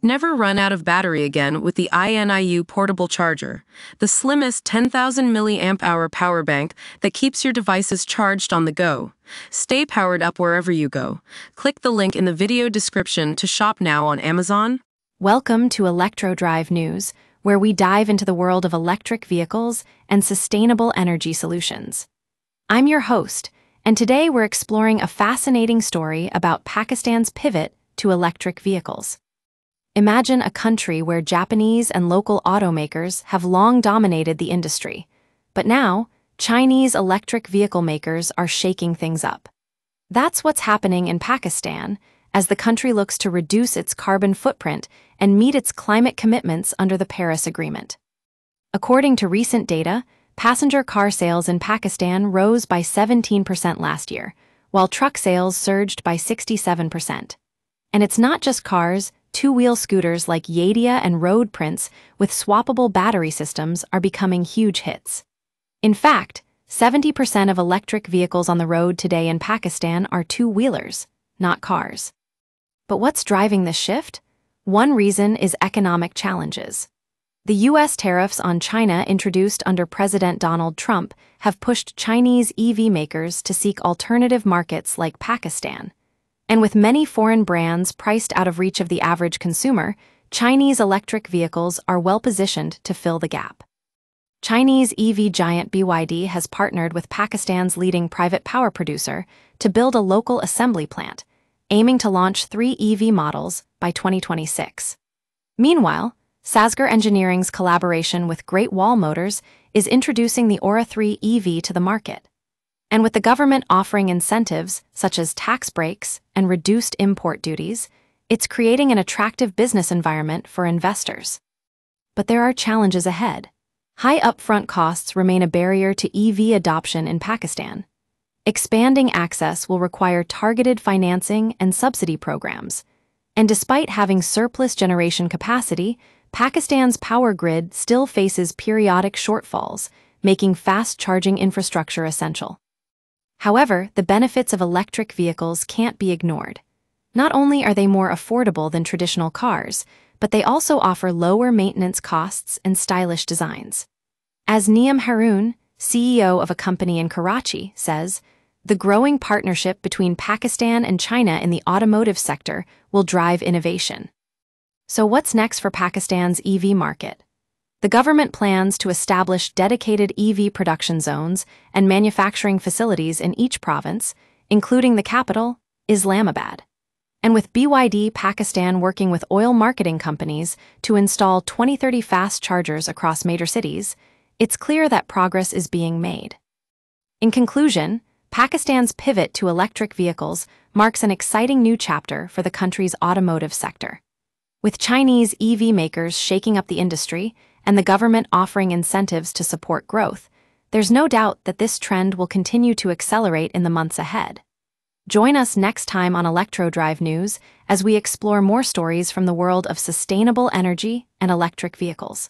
Never run out of battery again with the INIU portable charger, the slimmest 10,000 milliamp hour power bank that keeps your devices charged on the go. Stay powered up wherever you go. Click the link in the video description to shop now on Amazon. Welcome to ElectroDrive News, where we dive into the world of electric vehicles and sustainable energy solutions. I'm your host, and today we're exploring a fascinating story about Pakistan's pivot to electric vehicles. Imagine a country where Japanese and local automakers have long dominated the industry, but now Chinese electric vehicle makers are shaking things up. That's what's happening in Pakistan as the country looks to reduce its carbon footprint and meet its climate commitments under the Paris Agreement. According to recent data, passenger car sales in Pakistan rose by 17% last year, while truck sales surged by 67%. And it's not just cars. Two-wheel scooters like Yadia and Road Prince with swappable battery systems are becoming huge hits. In fact, 70% of electric vehicles on the road today in Pakistan are two-wheelers, not cars. But what's driving this shift? One reason is economic challenges. The U.S. tariffs on China introduced under President Donald Trump have pushed Chinese EV makers to seek alternative markets like Pakistan. And with many foreign brands priced out of reach of the average consumer, Chinese electric vehicles are well-positioned to fill the gap. Chinese EV giant BYD has partnered with Pakistan's leading private power producer to build a local assembly plant, aiming to launch 3 EV models by 2026. Meanwhile, Sasgar Engineering's collaboration with Great Wall Motors is introducing the Aura 3 EV to the market. And with the government offering incentives such as tax breaks and reduced import duties, it's creating an attractive business environment for investors. But there are challenges ahead. High upfront costs remain a barrier to EV adoption in Pakistan. Expanding access will require targeted financing and subsidy programs. And despite having surplus generation capacity, Pakistan's power grid still faces periodic shortfalls, making fast charging infrastructure essential. However, the benefits of electric vehicles can't be ignored. Not only are they more affordable than traditional cars, but they also offer lower maintenance costs and stylish designs. As Neem Haroon, CEO of a company in Karachi, says, the growing partnership between Pakistan and China in the automotive sector will drive innovation. So what's next for Pakistan's EV market? The government plans to establish dedicated EV production zones and manufacturing facilities in each province, including the capital, Islamabad. And with BYD Pakistan working with oil marketing companies to install 2030 fast chargers across major cities, it's clear that progress is being made. In conclusion, Pakistan's pivot to electric vehicles marks an exciting new chapter for the country's automotive sector. With Chinese EV makers shaking up the industry and the government offering incentives to support growth, there's no doubt that this trend will continue to accelerate in the months ahead. Join us next time on ElectroDrive News as we explore more stories from the world of sustainable energy and electric vehicles.